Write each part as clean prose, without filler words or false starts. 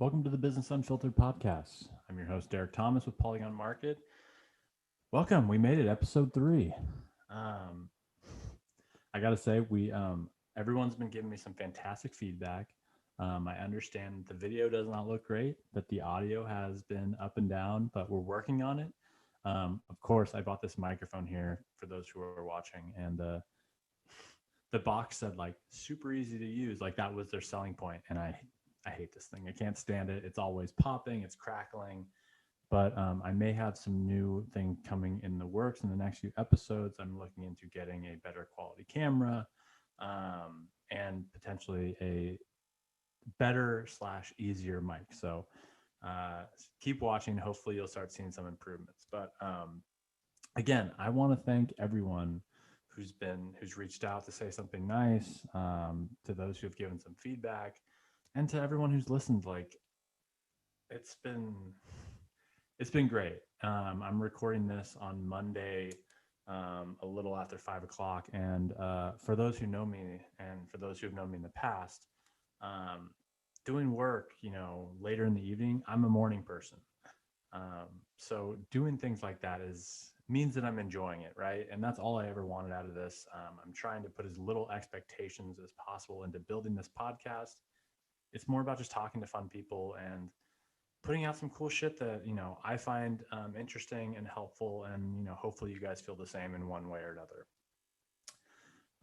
Welcome to the Business Unfiltered podcast. I'm your host, Derek Thomas with Polygon Market. Welcome. We made it, episode 3. I got to say, everyone's been giving me some fantastic feedback. I understand the video does not look great, that the audio has been up and down, but we're working on it. Of course, I bought this microphone here for those who are watching, and the box said like super easy to use, like that was their selling point, and I hate this thing. I can't stand it. It's always popping, it's crackling. But I may have some new thing coming in the works in the next few episodes. I'm looking into getting a better quality camera and potentially a better / easier mic. So keep watching. Hopefully you'll start seeing some improvements. But again, I want to thank everyone who's reached out to say something nice, to those who have given some feedback, and to everyone who's listened. Like it's been great. I'm recording this on Monday, a little after 5 o'clock. And for those who know me, and for those who have known me in the past, doing work, later in the evening, I'm a morning person. So doing things like that means that I'm enjoying it, right? And that's all I ever wanted out of this. I'm trying to put as little expectations as possible into building this podcast. It's more about just talking to fun people and putting out some cool shit that, I find interesting and helpful. And, hopefully you guys feel the same in one way or another.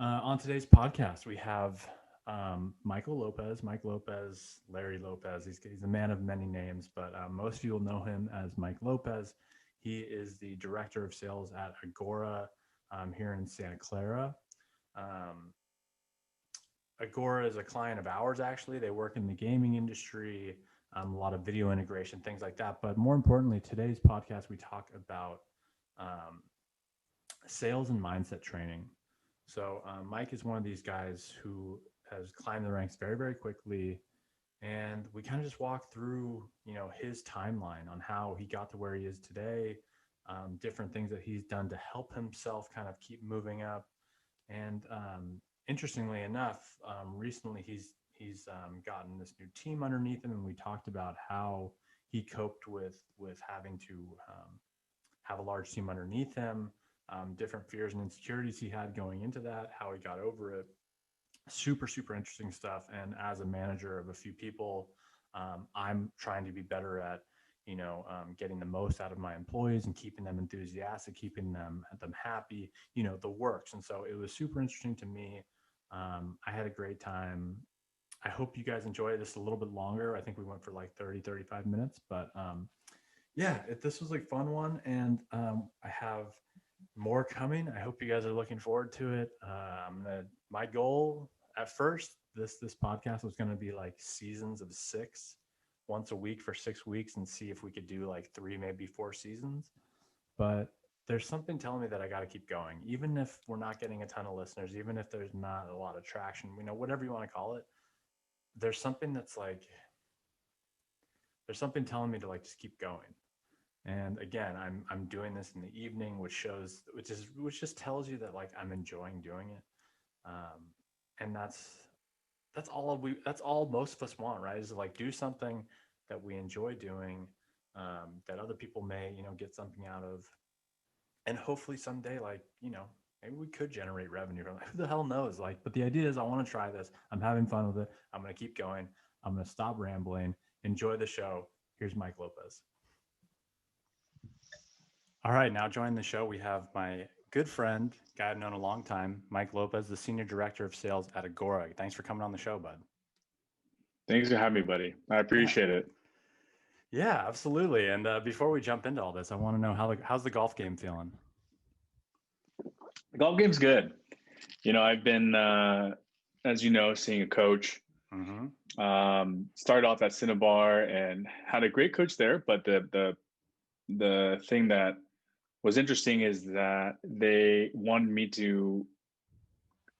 On today's podcast, we have Mike Lopez, Larry Lopez. He's a man of many names, but most of you will know him as Mike Lopez. He is the director of sales at Agora here in Santa Clara. Agora is a client of ours, actually. They work in the gaming industry, a lot of video integration, things like that. But more importantly, today's podcast, we talk about sales and mindset training. So Mike is one of these guys who has climbed the ranks very, very quickly. And we kind of just walk through, his timeline on how he got to where he is today, different things that he's done to help himself kind of keep moving up. And interestingly enough, recently he's gotten this new team underneath him, and we talked about how he coped with having to have a large team underneath him, different fears and insecurities he had going into that, how he got over it. Super, super interesting stuff. And as a manager of a few people, I'm trying to be better at, getting the most out of my employees and keeping them enthusiastic, keeping them happy, the works. And so it was super interesting to me. I had a great time. I hope you guys enjoy this a little bit longer. I think we went for like 35 minutes, but this was like fun one. And I have more coming. I hope you guys are looking forward to it. My goal at first, this podcast was going to be like seasons of 6, once a week for 6 weeks, and see if we could do like 3, maybe 4 seasons. But there's something telling me that I got to keep going, even if we're not getting a ton of listeners, even if there's not a lot of traction, whatever you want to call it. There's something telling me to like just keep going. And again, I'm doing this in the evening, which just tells you that like I'm enjoying doing it. And that's all most of us want, right? Is to like do something that we enjoy doing, that other people may, get something out of. And hopefully someday, like, maybe we could generate revenue from it. Who the hell knows? Like, but the idea is I want to try this. I'm having fun with it. I'm going to keep going. I'm going to stop rambling. Enjoy the show. Here's Mike Lopez. All right, now joining the show, we have my good friend, guy I've known a long time, Mike Lopez, the Senior Director of Sales at Agora. Thanks for coming on the show, bud. Thanks for having me, buddy. I appreciate it. Yeah, absolutely. And before we jump into all this, I want to know how's the golf game feeling? The golf game's good. I've been, as you know, seeing a coach. Mm-hmm. Started off at Cinnabar and had a great coach there, but the thing that was interesting is that they wanted me to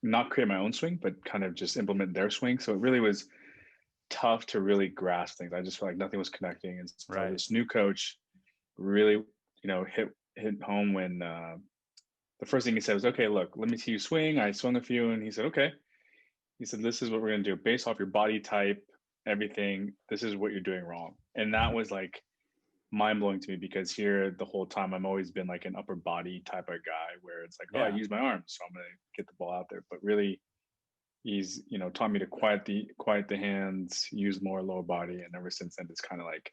not create my own swing, but kind of just implement their swing. So it really was tough to really grasp things. I just felt like nothing was connecting. And so right. This new coach really, hit home when the first thing he said was, okay, look, let me see you swing. I swung a few, and he said, okay. He said, this is what we're going to do based off your body type. everything. This is what you're doing wrong. And that was like mind blowing to me because here the whole time I've always been like an upper body type of guy where it's like, oh, I Yeah. use my arms, so I'm gonna get the ball out there. But really, he's taught me to quiet the hands, use more lower body, and ever since then it's kind of like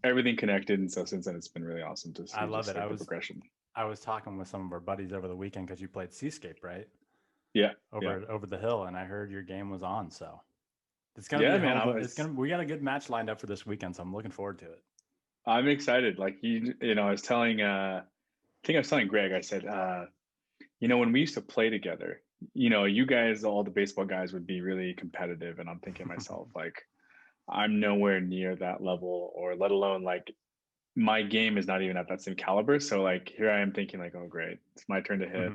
everything connected. And so since then it's been really awesome to I see love just it. like the progression. I was talking with some of our buddies over the weekend because you played Seascape, right? Yeah, yeah, Over the hill, and I heard your game was on. So it's gonna be yeah, a hell man. of a. It's gonna. We got a good match lined up for this weekend, so I'm looking forward to it. I'm excited. Like I was telling I think I was telling Greg, I said, when we used to play together, you guys, all the baseball guys would be really competitive. And I'm thinking to myself, like, I'm nowhere near that level, or let alone like my game is not even at that same caliber. So like here I am thinking like, oh great, it's my turn to hit.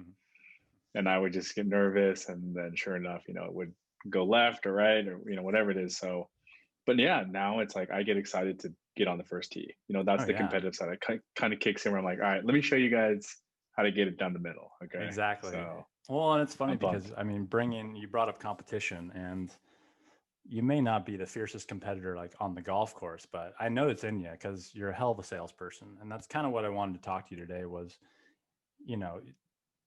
And I would just get nervous. And then sure enough, it would go left or right or whatever it is. So but yeah, now it's like I get excited to get on the first tee. That's Oh the yeah, competitive side. I kind of kicks in where I'm like, all right, let me show you guys how to get it down the middle. Okay. exactly. So Well, and it's funny I'm because pumped. I mean, you brought up competition, and you may not be the fiercest competitor like on the golf course, but I know it's in you because you're a hell of a salesperson, and that's kind of what I wanted to talk to you today was, you know,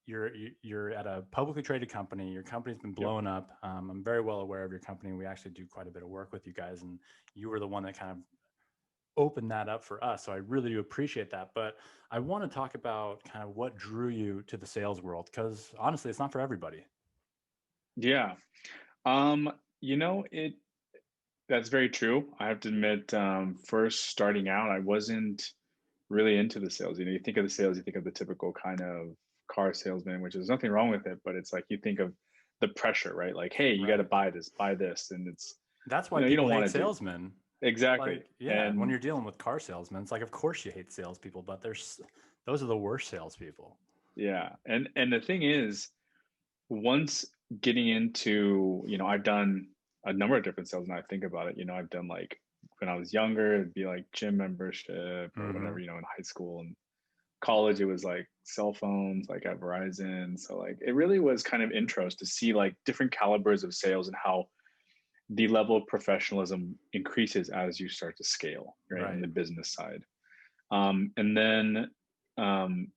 you're at a publicly traded company. Your company's been Yep. blown up. I'm very well aware of your company. We actually do quite a bit of work with you guys, and you were the one that kind of opened that up for us. So I really do appreciate that. But I want to talk about kind of what drew you to the sales world because honestly, it's not for everybody. Yeah. It that's very true. I have to admit, first starting out, I wasn't really into the sales. You think of the sales, you think of the typical kind of car salesman, which is nothing wrong with it, but it's like you think of the pressure, right? Like, hey, you got to Right. buy this, and it's That's why you people don't want hate to do salesmen. exactly. Like, yeah, when And you're dealing with car salesmen, it's like, of course you hate salespeople, but there's those are the worst salespeople. yeah, and the thing is, once getting into, I've done a number of different sales. Now I think about it, I've done like when I was younger, it'd be like gym membership or Mm-hmm. whatever, in high school and college, it was like cell phones, like at Verizon. So like it really was kind of intros to see like different calibers of sales and how the level of professionalism increases as you start to scale, right, in Right. the business side. And then um,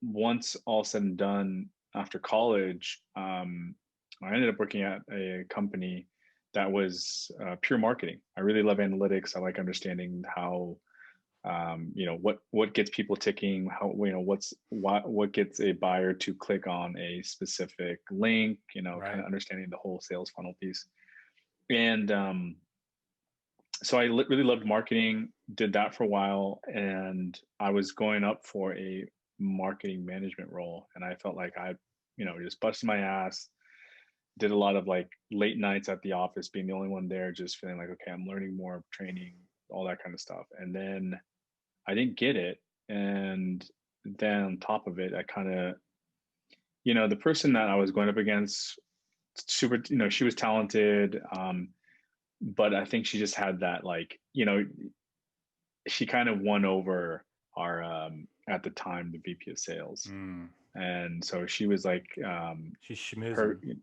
once all said and done, after college, I ended up working at a company that was pure marketing. I really love analytics. I like understanding how what gets people ticking, how what gets a buyer to click on a specific link, kind Right. of understanding the whole sales funnel piece. And so I really loved marketing, did that for a while, and I was going up for a marketing management role, and I felt like I, just busted my ass, did a lot of like late nights at the office, being the only one there, just feeling like, okay, I'm learning more, training, all that kind of stuff. And then I didn't get it, and then on top of it, I kind of, the person that I was going up against, super, she was talented, but I think she just had that like, she kind of won over our at the time the VP of sales, Mm. and so she was like She's her schmoozing.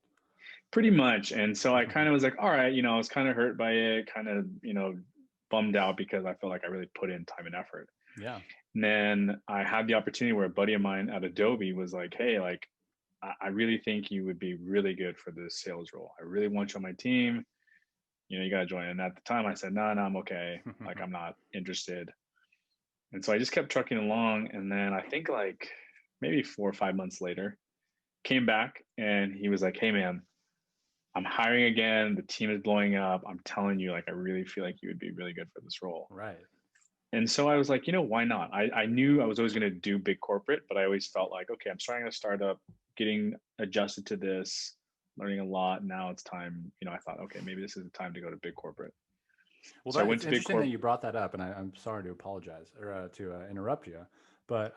pretty much, and so I kind of was like, all right, I was kind of hurt by it, kind of bummed out because I felt like I really put in time and effort. Yeah. And then I had the opportunity where a buddy of mine at Adobe was like, hey, like I really think you would be really good for this sales role. I really want you on my team. You got to join. And at the time I said, no, I'm okay. Like, I'm not interested. And so I just kept trucking along. And then I think like maybe 4 or 5 months later, came back and he was like, hey, man, I'm hiring again. The team is blowing up. I'm telling you, like, I really feel like you would be really good for this role. Right. And so I was like, why not? I knew I was always going to do big corporate, but I always felt like, okay, I'm starting a startup, getting adjusted to this, learning a lot. Now it's time, I thought, okay, maybe this is the time to go to big corporate. Well, So I that went it's to big interesting that corp. you brought that up, and I'm sorry to apologize or to interrupt you, but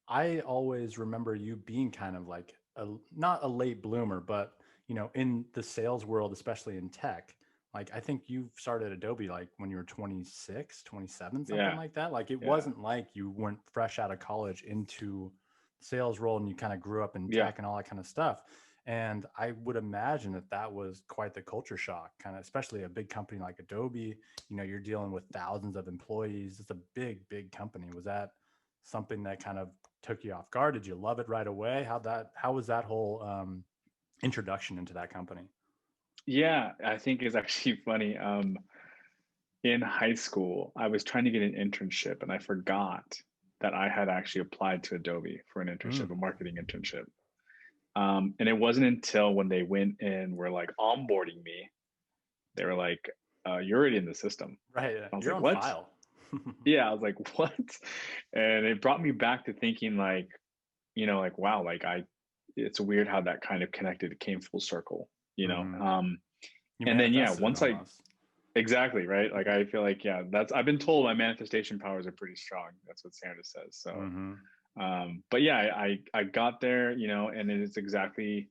I always remember you being kind of like not a late bloomer, but in the sales world, especially in tech. Like I think you started Adobe like when you were 26, 27, something Yeah. like that. Like it Yeah. wasn't like you weren't fresh out of college into sales role and you kind of grew up in Yeah. tech and all that kind of stuff. And I would imagine that that was quite the culture shock, kind of, especially a big company like Adobe. You know, you're dealing with thousands of employees. It's a big, big company. Was that something that kind of took you off guard? Did you love it right away? How was that whole introduction into that company? Yeah, I think it's actually funny. In high school, I was trying to get an internship and I forgot that I had actually applied to Adobe for an internship, Mm, a marketing internship. And it wasn't until when they went and were like onboarding me, they were like, "You're already in the system." right. I was You're like, on "What?" file. Yeah, I was like, "What?" And it brought me back to thinking like, like wow, like it's weird how that kind of connected. It came full circle, you know. Hmm. You And then yeah, manifested it once I almost. exactly right, like I feel like yeah, that's I've been told my manifestation powers are pretty strong. That's what Sandra says. So, Hmm. but yeah, I got there, and it's exactly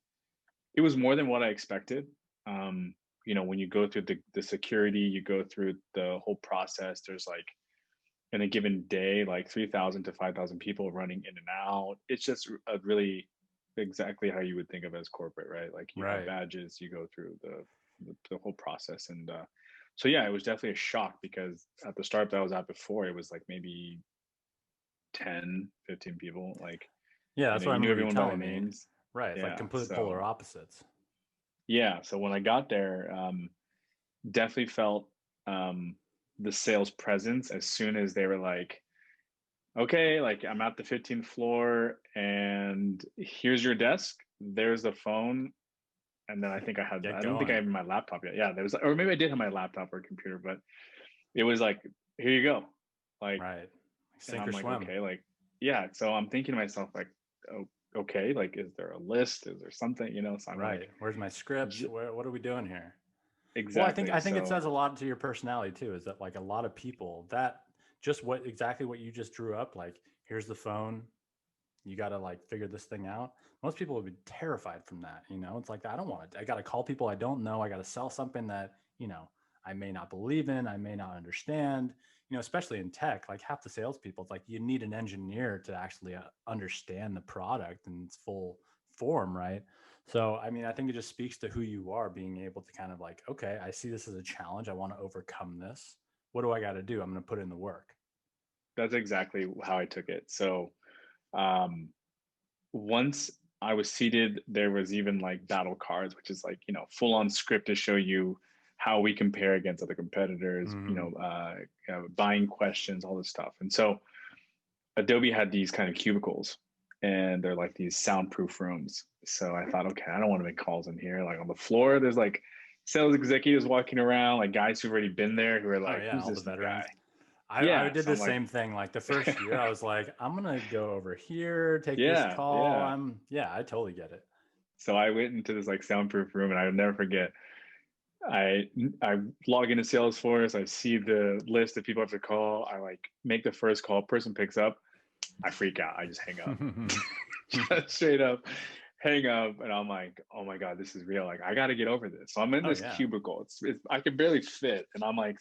it was more than what I expected. Um, when you go through the security, you go through the whole process. There's like in a given day, like 3,000 to 5,000 people running in and out. It's just a really exactly how you would think of as corporate, right? Like you have Right. badges, you go through the whole process, and so yeah, it was definitely a shock because at the startup that I was at before, it was like maybe 10, 15 people. Like Yeah, that's what I you knew remember you everyone by their telling me. names. Right. It's like Yeah, complete so polar opposites. yeah, so when I got there, definitely felt the sales presence as soon as they were like, okay, like I'm at the 15th floor and here's your desk. There's the phone. And then Get I don't think I going. have my laptop yet. Yeah, there was, or maybe I did have my laptop or computer, but it was like, here you go. Like, Right. and Sink I'm or like, swim. okay, like, yeah. So I'm thinking to myself, like, oh, okay, like, is there a list? Is there something, So I'm like, Right. Where's my script? What are we doing here? Well, exactly. I think it So says a lot to your personality too. Is that like a lot of people that just what exactly what you just drew up? Like, here's the phone. You got to like figure this thing out. Most people would be terrified from that. You know, it's like I don't want to. I got to call people I don't know. I got to sell something that I may not believe in. I may not understand. You know, especially in tech, like half the salespeople, it's like you need an engineer to actually understand the product in its full form, right? So, I mean, I think it just speaks to who you are, being able to kind of like, okay, I see this as a challenge. I want to overcome this. What do I got to do? I'm going to put in the work. that's exactly how I took it. So um, once I was seated, there was even like battle cards, which is like, full on script to show you how we compare against other competitors, Mm-hmm. buying questions, all this stuff. And so Adobe had these kind of cubicles and they're like these soundproof rooms. So I thought, okay, I don't want to make calls in here. Like on the floor, there's like sales executives walking around, like guys who've already been there who are Oh like, yeah, who's all the this new guy? veterans. I Yeah. did So the I'm like, same thing. Like the first year, I was like, I'm gonna go over here, take this yeah, call. yeah. Yeah, I totally get it. So I went into this like soundproof room and I would never forget. I I log into Salesforce. I see the list of people I have to call. I like make the first call. Person picks up. I freak out. I just hang up. Just straight up hang up. And I'm like, oh my God, this is real. Like I got to get over this. So I'm in Oh this yeah, cubicle. It's I can barely fit. And I'm like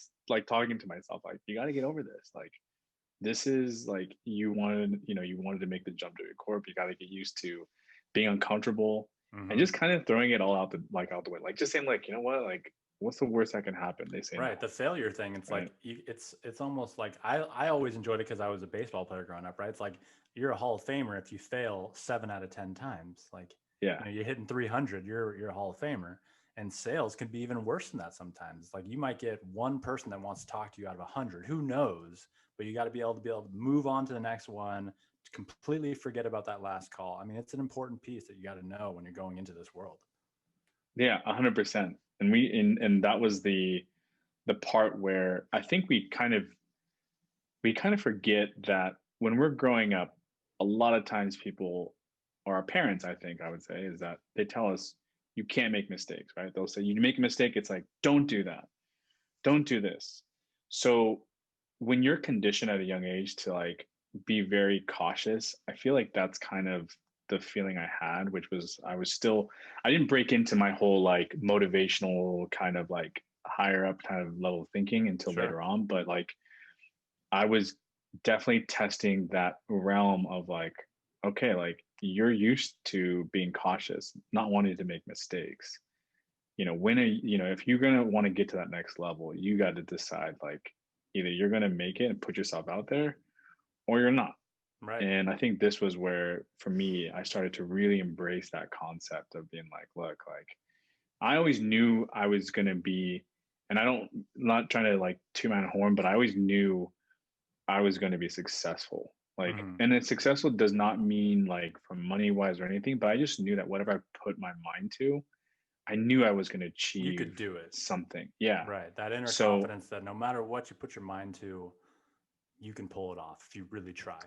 talking to myself, like, you got to get over this. Like this is like you wanted to make the jump to a corp. You got to get used to being uncomfortable and hmm just kind of throwing it all out the way. Like just saying like, you know what, like what's the worst that can happen? They say no, right. The failure thing. It's right? like it's almost like I always enjoyed it because I was a baseball player growing up. Right. It's like you're a Hall of Famer if you fail 7 out of 10 times. Like Yeah, you're hitting 300, you're a Hall of Famer. And sales can be even worse than that sometimes. It's like you might get one person that wants to talk to you out of 100. Who knows? But you got to be able to move on to the next one, to completely forget about that last call. I mean, it's an important piece that you got to know when you're going into this world. yeah, 100%. And that was the part where I think we kind of forget that when we're growing up, a lot of times people, or our parents, I think I would say, is that they tell us you can't make mistakes, right? They'll say you make a mistake, it's like, don't do that, don't do this. So when you're conditioned at a young age to like be very cautious, I feel like that's kind of the feeling I had, which was I didn't break into my whole like motivational kind of like higher up kind of level of thinking until Sure. later on, but like I was definitely testing that realm of like, okay, like you're used to being cautious, not wanting to make mistakes. If you're going to want to get to that next level, you got to decide like either you're going to make it and put yourself out there or you're not. Right. And I think this was where, for me, I started to really embrace that concept of being like, look, like I always knew I was going to be, and not trying to like toot my own horn, but I always knew I was going to be successful. Like, Hmm. and it's successful does not mean like from money wise or anything, but I just knew that whatever I put my mind to, I knew I was going to You achieve could do it. something. Yeah. Right. That inner So confidence that no matter what you put your mind to, you can pull it off if you really try.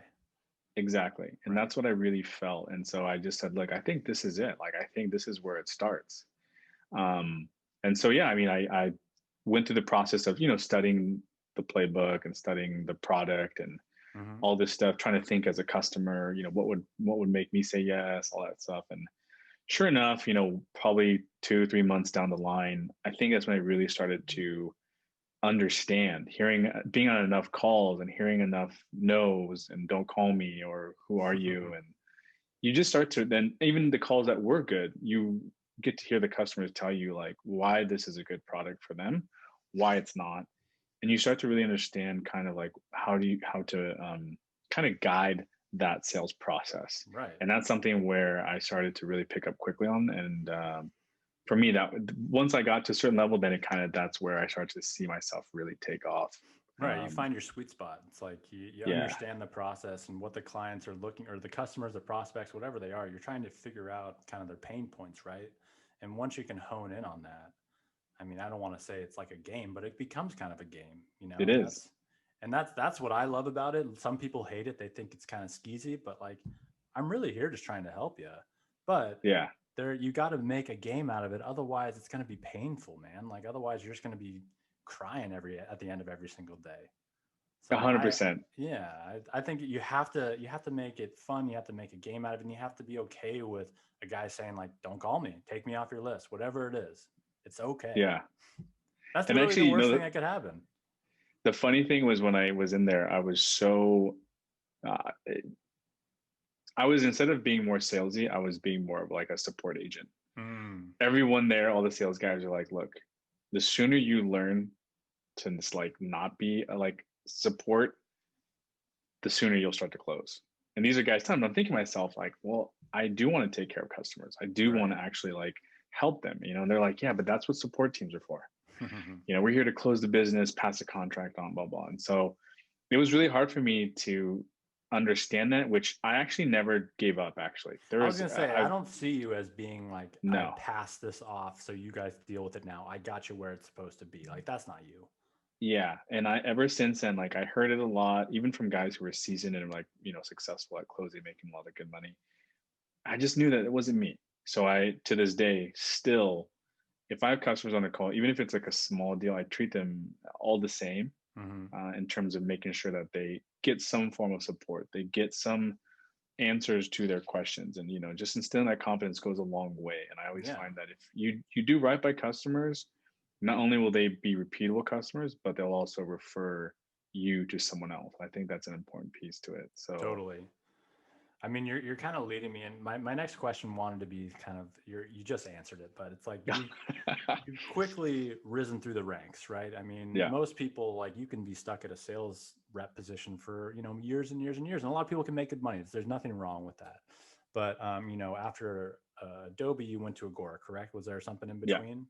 exactly. And Right. that's what I really felt. And so I just said, look, I think this is it. Like, I think this is where it starts. Um, and so, yeah, I mean, I went through the process of, studying the playbook and studying the product and Hmm. all this stuff, trying to think as a customer, what would make me say yes, all that stuff. And sure enough, probably 2, 3 months down the line, I think that's when I really started to understand, being on enough calls and hearing enough no's and don't call me or who are you. And you just start to, then even the calls that were good, you get to hear the customers tell you like why this is a good product for them, why it's not. And you start to really understand kind of like how to kind of guide that sales process. Right. And that's something where I started to really pick up quickly on. And for me, that once I got to a certain level, then that's where I started to see myself really take off. Right. You find your sweet spot. It's like you Yeah, understand the process and what the clients are looking, or the customers, the prospects, whatever they are. You're trying to figure out kind of their pain points, right? And once you can hone in on that, I mean, I don't want to say it's like a game, but it becomes kind of a game, it and is. that's what I love about it. Some people hate it; they think it's kind of skeezy, but like, I'm really here just trying to help you. But Yeah, you got to make a game out of it. Otherwise, it's going to be painful, man. Like otherwise, you're just going to be crying at the end of every single day. a So hundred percent. yeah, I think you have to make it fun. You have to make a game out of it, and you have to be okay with a guy saying like, "Don't call me, take me off your list, whatever it is. It's okay." Yeah. That's And really actually, the worst thing that could happen. the funny thing was when I was in there, uh, I was, instead of being more salesy, I was being more of like a support agent. Mm, Everyone there, all the sales guys are like, look, the sooner you learn to just like not be like support, the sooner you'll start to close. And these are guys telling me, I'm thinking to myself, like, well, I do want to take care of customers. I do want right. to actually like help them, and they're like, yeah, but that's what support teams are for. We're here to close the business, pass the contract on, blah, blah. And so it was really hard for me to understand that, which I actually never gave up. Actually, I was gonna say I don't see you as being like I no, passed this off, so you guys deal with it now. I got you where it's supposed to be. Like that's not you. yeah. And I, ever since then, like I heard it a lot, even from guys who were seasoned and like, successful at closing, making a lot of good money. I just knew that it wasn't me. So to this day, still, if I have customers on a call, even if it's like a small deal, I treat them all the same Hmm. in terms of making sure that they get some form of support, they get some answers to their questions, and just instilling that confidence goes a long way. And I always Yeah, find that if you do right by customers, not only will they be repeatable customers, but they'll also refer you to someone else. I think that's an important piece to it. So totally. I mean, you're kind of leading me, and my next question wanted to be kind of you just answered it, but it's like you've quickly risen through the ranks, right? I mean, yeah, most people like you can be stuck at a sales rep position for years and years and years, and a lot of people can make good money. There's nothing wrong with that, but after Adobe, you went to Agora, correct? Was there something in yeah, between?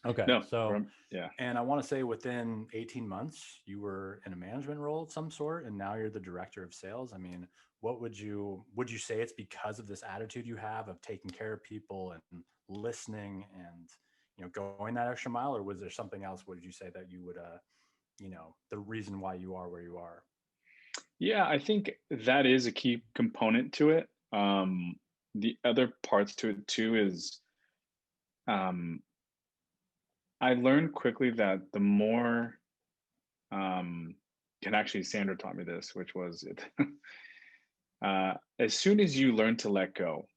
Okay, no, so yeah. and I want to say within 18 months, you were in a management role of some sort, and now you're the director of sales. I mean, what would you say it's because of this attitude you have of taking care of people and listening and going that extra mile, or was there something else? Would you say that you would the reason why you are where you are? Yeah, I think that is a key component to it. The other parts to it too is um, I learned quickly that the more, um, and actually Sandra taught me this, which was it. As soon as you learn to let go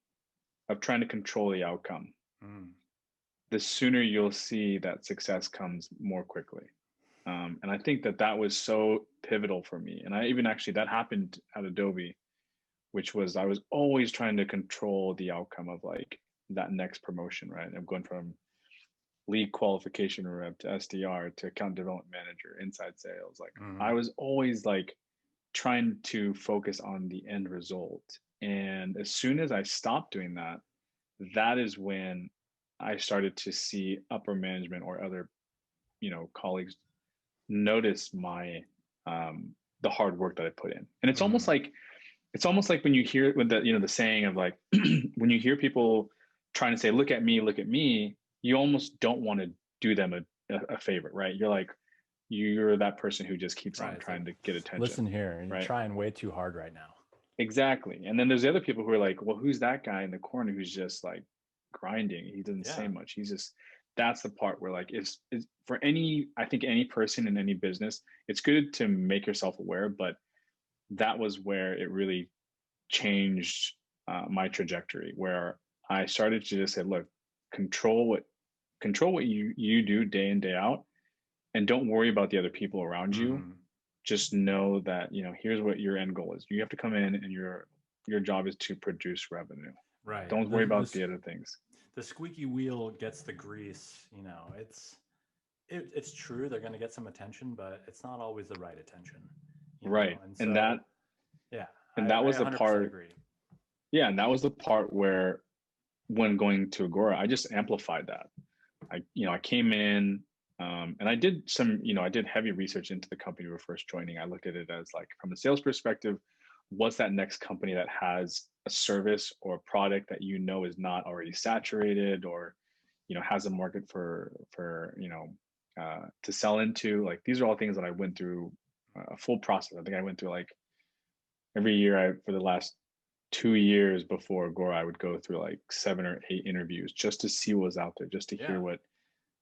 of trying to control the outcome, Mm, the sooner you'll see that success comes more quickly. And I think that was so pivotal for me. And I even actually, that happened at Adobe which was I was always trying to control the outcome of like that next promotion, right? I'm going from lead qualification rep to SDR to account development manager, inside sales. Like I was always like trying to focus on the end result. And as soon as I stopped doing that, that is when I started to see upper management or other, colleagues notice my the hard work that I put in. And it's almost like when you hear when the saying of like when you hear people trying to say look at me, you almost don't want to do them a favor, right? You're like you're that person who just keeps on Right. It's trying like, to get attention, listen here, you're right? trying way too hard right now. Exactly. And then there's the other people who are like, well, who's that guy in the corner who's just like grinding? He doesn't say Yeah. much. He's just that's the part where like it's for any I think any person in any business, it's good to make yourself aware, but that was where it really changed my trajectory, where I started to just say, look, control what you do day in day out, and don't worry about the other people around you. Just know that here's what your end goal is. You have to come in, and your job is to produce revenue. Right. Don't worry about the other things. The squeaky wheel gets the grease. It's true they're going to get some attention, but it's not always the right attention. Right. And And so, that yeah, and that I was the 100% part. agree. Yeah, and that was the part where when going to Agora, I just amplified that. I came in, and I did I did heavy research into the company we were first joining. I looked at it as like from a sales perspective, what's that next company that has a service or a product that is not already saturated, or has a market for to sell into. Like these are all things that I went through a full process. I think I went through like every year for the last 2 years before Agora, I would go through like 7 or 8 interviews just to see what was out there, just to hear Yeah.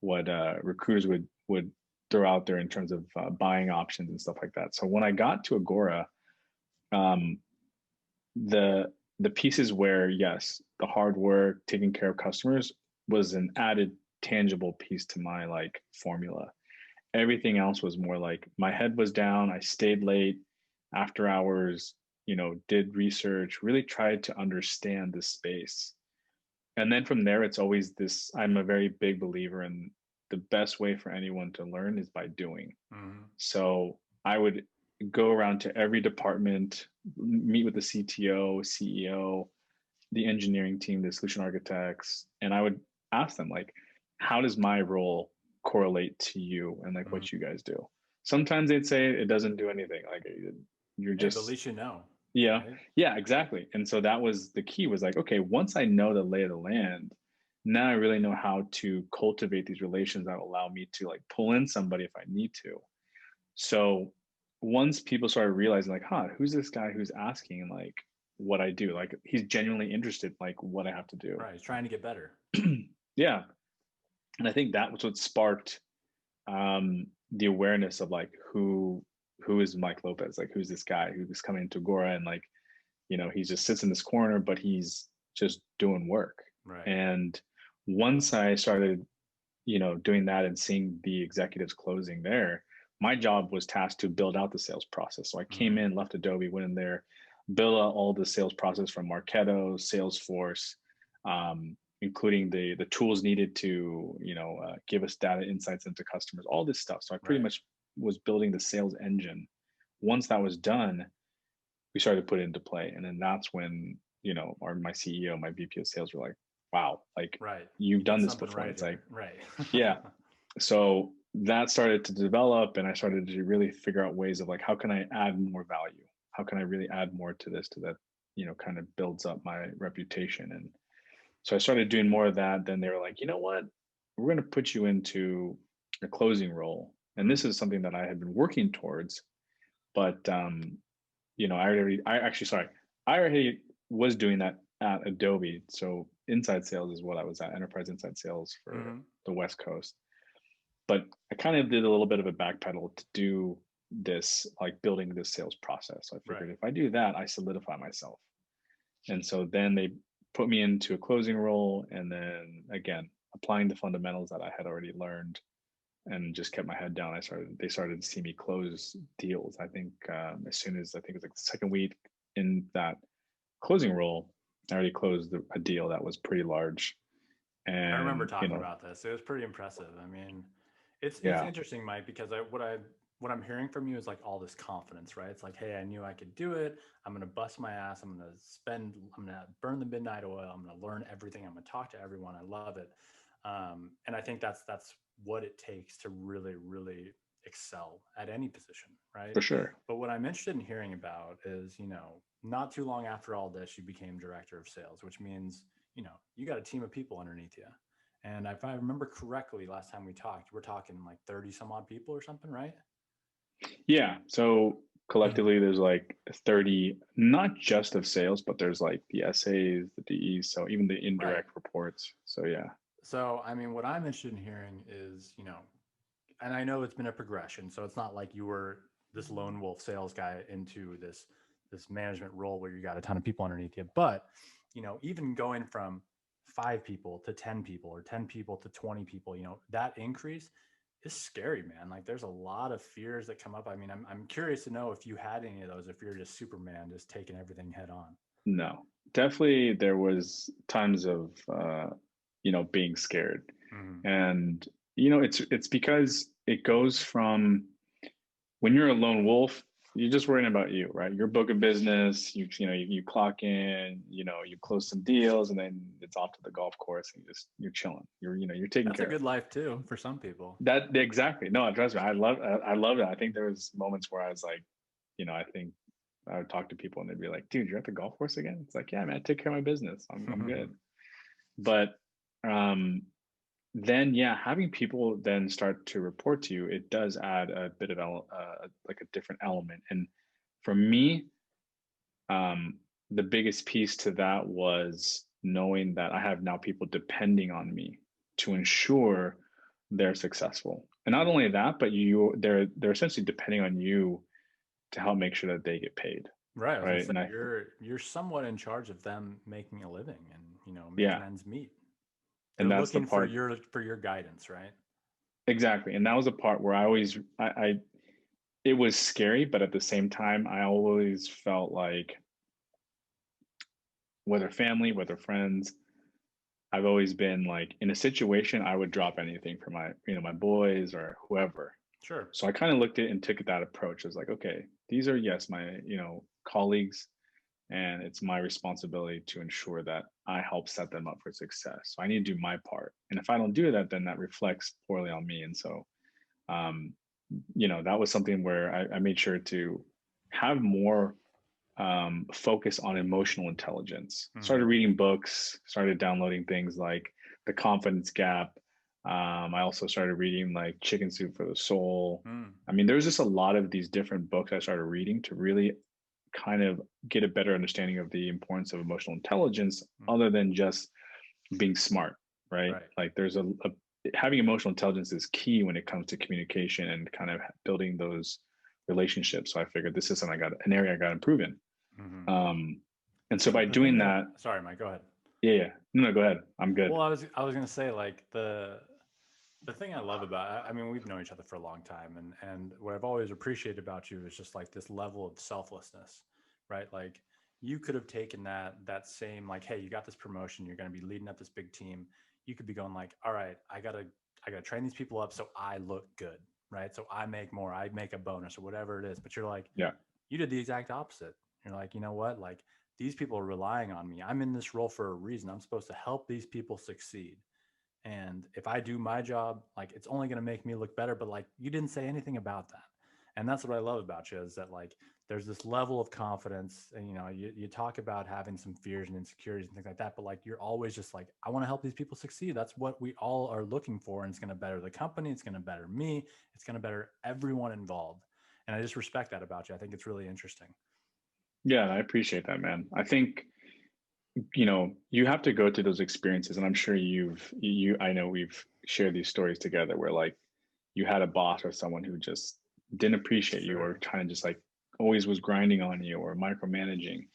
what recruiters would throw out there in terms of buying options and stuff like that. So when I got to Agora, um, the the pieces where yes, the hard work, taking care of customers was an added tangible piece to my like formula. Everything else was more like my head was down. I stayed late after hours, did research, really tried to understand the space. And then from there, it's always this. I'm a very big believer in the best way for anyone to learn is by doing. So I would go around to every department, meet with the CTO, CEO, the engineering team, the solution architects, and I would ask them like, how does my role correlate to you and like what you guys do? Sometimes they'd say it doesn't do anything. Like you're Hey, but at just least yeah, right? yeah, exactly. And so that was the key was like, okay, once I know the lay of the land, now I really know how to cultivate these relations that allow me to like pull in somebody if I need to. So once people started realizing like, huh, who's this guy who's asking like what I do? Like he's genuinely interested like what I have to do. Right. He's trying to get better. Yeah. And I think that was what sparked the awareness of like who is Mike Lopez? Like who's this guy who's coming into Agora and like, he just sits in this corner, but he's just doing work. Right. And once I started, doing that and seeing the executives closing there, my job was tasked to build out the sales process. So I came in, left Adobe, went in there, built out all the sales process from Marketo, Salesforce, including the tools needed to give us data insights into customers, all this stuff. So I pretty much was building the sales engine. Once that was done, we started to put it into play, and then that's when my CEO, my VP of sales were like, wow, like you've done this before. Right. It's like right. yeah. So that started to develop, and I started to really figure out ways of like, how can I add more value? How can I really add more to this, to that, kind of builds up my reputation. And so I started doing more of that. Then they were like, you know what? We're going to put you into a closing role. And this is something that I had been working towards, but I already was doing that at Adobe. So inside sales is what I was at, enterprise inside sales for the West Coast. But I kind of did a little bit of a backpedal to do this, like building this sales process. So I figured if I do that, I solidify myself. And so then they put me into a closing role, and then again, applying the fundamentals that I had already learned and just kept my head down. They started to see me close deals. I think as soon as I think it was like the second week in that closing role, I already closed a deal that was pretty large. I remember And, talking about this. It was pretty impressive. I mean, it's yeah, interesting, Mike, because what I'm hearing from you is like all this confidence, right? It's like, hey, I knew I could do it. I'm gonna bust my ass. I'm gonna burn the midnight oil. I'm gonna learn everything. I'm gonna talk to everyone. I love it. And I think that's what it takes to really excel at any position, right? for sure. But what I'm interested in hearing about is, not too long after all this, you became director of sales, which means, you got a team of people underneath you. And if I remember correctly, last time we talked, we're talking like 30 some odd people or something, right? Yeah. So collectively, there's like 30, not just of sales, but there's like the SAs, the DEs, so even the Right. indirect reports. So yeah. So, I mean, what I'm interested in hearing is, and I know it's been a progression. So it's not like you were this lone wolf sales guy into this management role where you got a ton of people underneath you. But, even going from 5 people to 10 people or 10 people to 20 people, that increase is scary, man. Like there's a lot of fears that come up. I mean, I'm curious to know if you had any of those, if you're just Superman, just taking everything head on. No, definitely there was times of being scared. Mm-hmm. And it's because it goes from when you're a lone wolf, you're just worrying about you, right? Your book of business, you clock in, you close some deals, and then it's off to the golf course, and you're chilling. You're taken That's a care of. good life too for some people. That exactly. No, trust me, I love it. I think there was moments where I was like, I think I would talk to people and they'd be like, "Dude, you're at the golf course again?" It's like, "Yeah, man, I take care of my business. I'm good." But um, then yeah, having people then start to report to you, it does add a bit of like a different element. And for me, um, the biggest piece to that was knowing that I have now people depending on me to ensure they're successful. And not only that, but they're essentially depending on you to help make sure that they get paid, Right. I was gonna right? say And I you're somewhat in charge of them making a living and making yeah, ends meet. They're and that's the looking for part your guidance, right? exactly. And that was the part where I it was scary, but at the same time, I always felt like whether family, whether friends, I've always been like in a situation I would drop anything for my boys or whoever. Sure. So I kind of looked at it and took that approach. I was like, okay, these are yes, my, colleagues, and it's my responsibility to ensure that I help set them up for success. So I need to do my part. And if I don't do that, then that reflects poorly on me. And so um, that was something where I made sure to have more focus on emotional intelligence. Mm-hmm. Started reading books, started downloading things like The Confidence Gap. I also started reading like Chicken Soup for the Soul. Mm. I mean, there's just a lot of these different books I started reading to really kind of get a better understanding of the importance of emotional intelligence Mm. other than just being smart, right? Right. Like there's a having emotional intelligence is key when it comes to communication and kind of building those relationships. So I figured this is something an area I got to improve in. Mm-hmm. Um, and so So by the thing doing that that, sorry, Mike, go ahead. yeah, yeah, no, go ahead. I'm good. Well, I was gonna say like the thing I love about I mean we've known each other for a long time and what I've always appreciated about you is just like this level of selflessness, right? Like you could have taken that same like, hey, you got this promotion, you're gonna be leading up this big team. You could be going like, all right, I gotta train these people up so I look good, right? So I make more, I make a bonus or whatever it is. But you're like, Yeah, you did the exact opposite. You're like, you know what? Like these people are relying on me. I'm in this role for a reason. I'm supposed to help these people succeed. And if I do my job, like it's only going to make me look better. But like you didn't say anything about that. And that's what I love about you is that like there's this level of confidence. And you talk about having some fears and insecurities and things like that. But like you're always just like, I want to help these people succeed. That's what we all are looking for. And it's going to better the company. It's going to better me. It's going to better everyone involved. And I just respect that about you. I think it's really interesting. yeah, I appreciate that, man. I think you have to go through those experiences, and I'm sure I know we've shared these stories together where like you had a boss or someone who just didn't appreciate you or Sure. kind of just like always was grinding on you or micromanaging.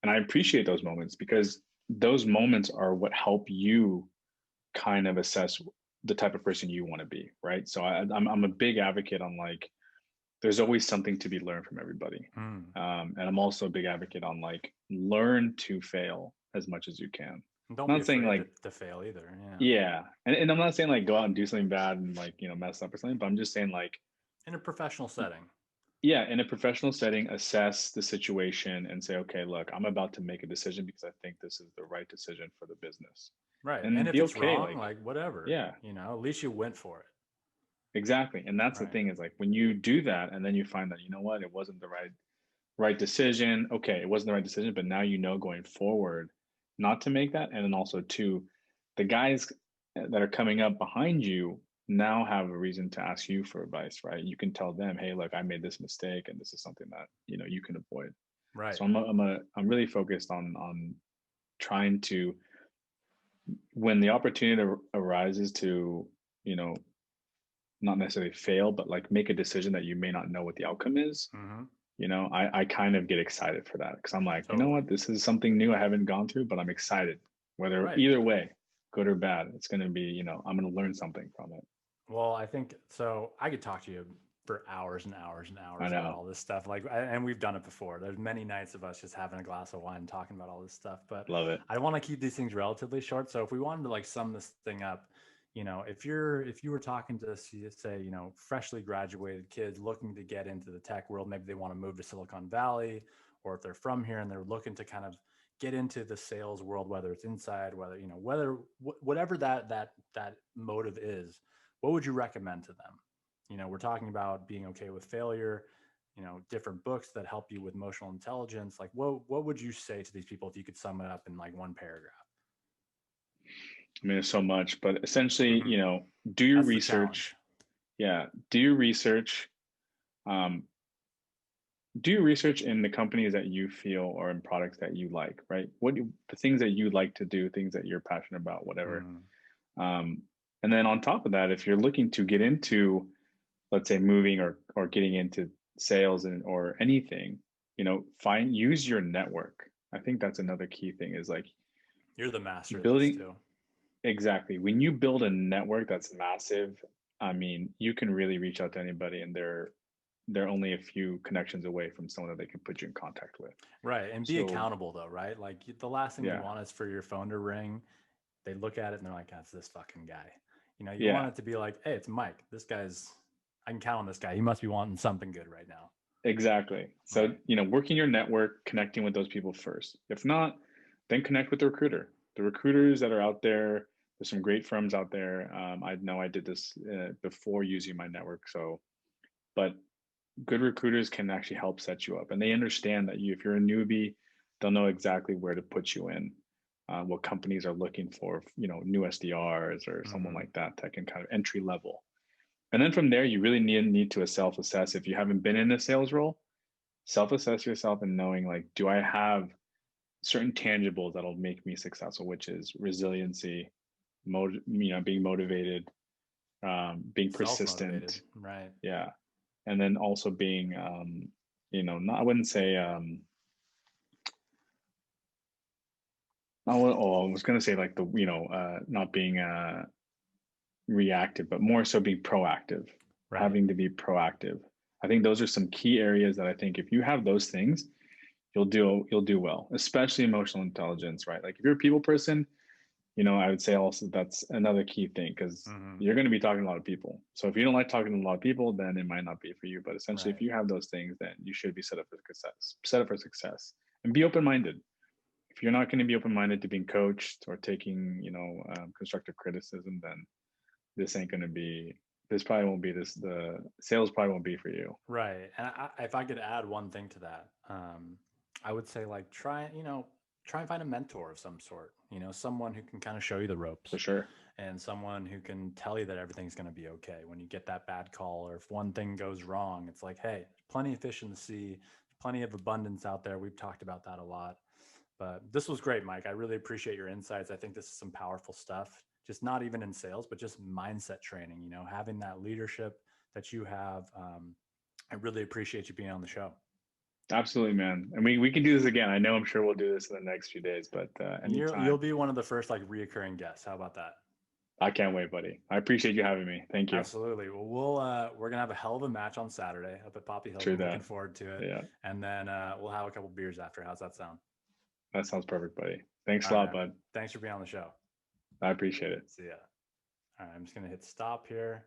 And I appreciate those moments because those moments are what help you kind of assess the type of person you want to be, right? So I'm a big advocate on like there's always something to be learned from everybody. Mm. And I'm also a big advocate on like learn to fail as much as you can. And don't I'm be not saying afraid like, to fail either. Yeah. yeah, and I'm not saying like go out and do something bad and like, you know, mess up or something, but I'm just saying like, In a professional setting. yeah, in a professional setting, assess the situation and say, okay, look, I'm about to make a decision because I think this is the right decision for the business. Right. And And if be it's okay, wrong, like, like whatever, yeah, at least you went for it. exactly. And that's the Right. thing is like when you do that and then you find that, you know what, it wasn't the right decision. Okay, it wasn't the right decision, but now you know going forward not to make that. And then also two, the guys that are coming up behind you now have a reason to ask you for advice, right? You can tell them, hey, look, I made this mistake and this is something that, you know, you can avoid. Right. So I'm really focused on trying to, when the opportunity arises to, you know, not necessarily fail, but like make a decision that you may not know what the outcome is. Mm-hmm. You know, I kind of get excited for that because I'm like, you know Totally. what, this is something new I haven't gone through, but I'm excited. Whether Right. either way, good or bad, it's going to be, you know, I'm going to learn something from it. Well, I think so. I could talk to you for hours and hours and I hours about know, all this stuff. Like, and we've done it before. There's many nights of us just having a glass of wine, talking about all this stuff. But love it. I want to keep these things relatively short. So if we wanted to like sum this thing up, if you were talking to, say, freshly graduated kids looking to get into the tech world, maybe they want to move to Silicon Valley, or if they're from here and they're looking to kind of get into the sales world, whether it's inside, whatever that motive is, what would you recommend to them? We're talking about being okay with failure, different books that help you with emotional intelligence. Like, what would you say to these people if you could sum it up in like one paragraph? I mean, there's so much, but essentially, Mm-hmm. you know, do your That's the challenge. research. Yeah, do your research. Um, do your research in the companies that you feel or in products that you like, right? The things that you like to do, things that you're passionate about, whatever. Mm, Um, and then on top of that, if you're looking to get into, let's say, moving or getting into sales and or anything, you know, use your network. I think that's another key thing is like you're the master of this building too. exactly. When you build a network that's massive, I mean, you can really reach out to anybody and they're only a few connections away from someone that they can put you in contact with. Right. And be So accountable though, right? Like the last thing you yeah, want is for your phone to ring. They look at it and they're like, that's this fucking guy. You want yeah, it to be like, hey, it's Mike. I can count on this guy. He must be wanting something good right now. exactly. So, Right. you know, working your network, connecting with those people first. If not, then connect with the recruiter. The recruiters that are out there, there's some great firms out there. I know I did this before using my network. So, but good recruiters can actually help set you up and they understand that if you're a newbie, they'll know exactly where to put you in, what companies are looking for, you know, new SDRs or someone Mm-hmm. like that can kind of entry level. And then from there, you really need to self-assess. If you haven't been in a sales role, self-assess yourself and knowing like, do I have certain tangibles that'll make me successful, which is resiliency, being motivated, being Self motivated. persistent. Right. Yeah. And then also being, not, I wouldn't say, I was going to say like not being reactive, but more so being proactive, Right. having to be proactive. I think those are some key areas that I think if you have those things, you'll do well, especially emotional intelligence, right? Like if you're a people person, you know, I would say also that's another key thing because Mm-hmm. you're going to be talking to a lot of people. So if you don't like talking to a lot of people, then it might not be for you. But essentially, if Right. you have those things, then you should be set up for success, and be open minded. If you're not going to be open minded to being coached or taking, constructive criticism, then this ain't going to be. This probably won't be this. The sales probably won't be for you. Right. And if I could add one thing to that, I would say like try and find a mentor of some sort, someone who can kind of show you the For ropes sure. and someone who can tell you that everything's going to be okay when you get that bad call, or if one thing goes wrong, it's like, hey, plenty of fish in the sea, plenty of abundance out there. We've talked about that a lot. But this was great, Mike. I really appreciate your insights. I think this is some powerful stuff, just not even in sales, but just mindset training, having that leadership that you have. I really appreciate you being on the show. Absolutely, man. And we can do this again. I know I'm sure we'll do this in the next few days, but And you'll anytime. be one of the first like reoccurring guests. How about that? I can't wait, buddy. I appreciate you having me. Thank you. Absolutely. Well, we're gonna have a hell of a match on Saturday up at Poppy Hill. True We're looking that. forward to it. Yeah, And then we'll have a couple beers after. How's that sound? that sounds perfect, buddy. Thanks All a right, lot, man. bud. Thanks for being on the show. I appreciate it. See ya. All right, I'm just gonna hit stop here.